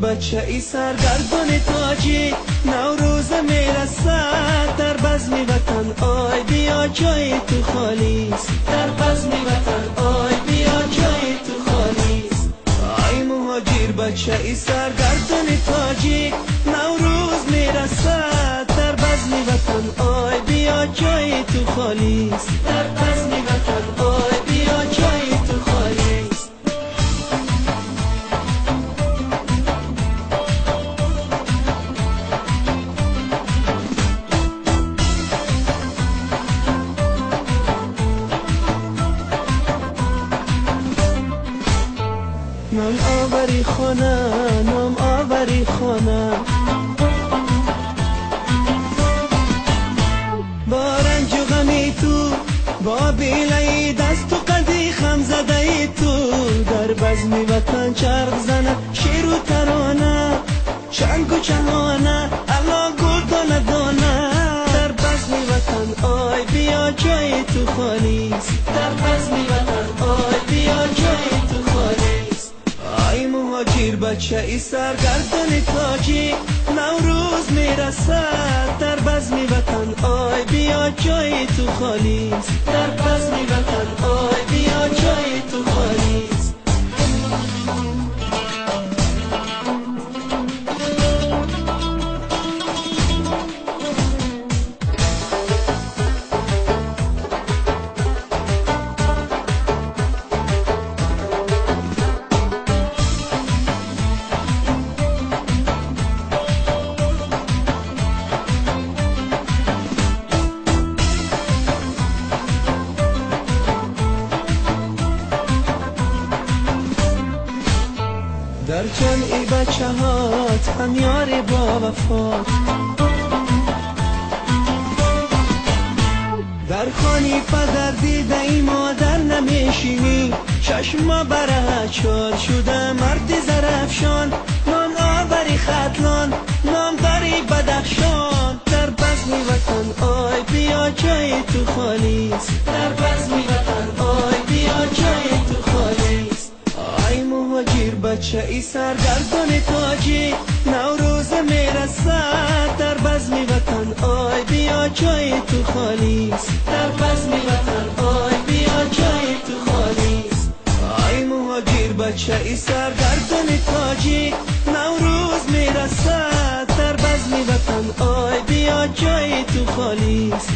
بچه ای سرگردان تاجی، نوروز میرسد در بزم وطن، آی بیا جای تو خالیست، در بزم وطن آی بیا جای تو خالیست. آی مهاجر بچه ای سرگردان تاجی، نوروز میرسد در بزم وطن، آی بیا جای تو خالیست، در بزم وطن آی بیا جای تو خالیست. نام آوری خانه، نام آوری خانه، با رنج و غمی تو، با بیلای دست و قدی خم زده تو، در بزم وطن چرخ زنه شیر و ترانه، چنگ و چهانه الا گردان دانه، در بزم وطن آی بیا جای تو خالیست، در بزم وطن آی بیا جای تو خالیست. آی مهاجر بچه ای سرگردان تاجی، نوروز میرسد در بزم وطن، آی بیا جای تو خالیست، در بزم وطن آی بیا جای تو خالیست. در جمعی بچه هات هم یاری با وفات، در خانی پدر دیده ای مادر نمیشینی، چشما بره چار شده مرد زرفشان، نام آوری خطلان نام داری بدخشان، در بزم وطن آی بیا جای تو خالیست، در بزم وطن آی بیا جای تو خالیست. آی مهاجر بچه ای سرگردان تاجی، نوروز میرسد در بزم وطن، آی بیا جای تو خالیست، در بزم وطن آی بیا جای تو خالیست. آی مهاجر بچه ای سرگردان تاجی، نوروز میرسد در بزم وطن، آی بیا جای تو خالیست.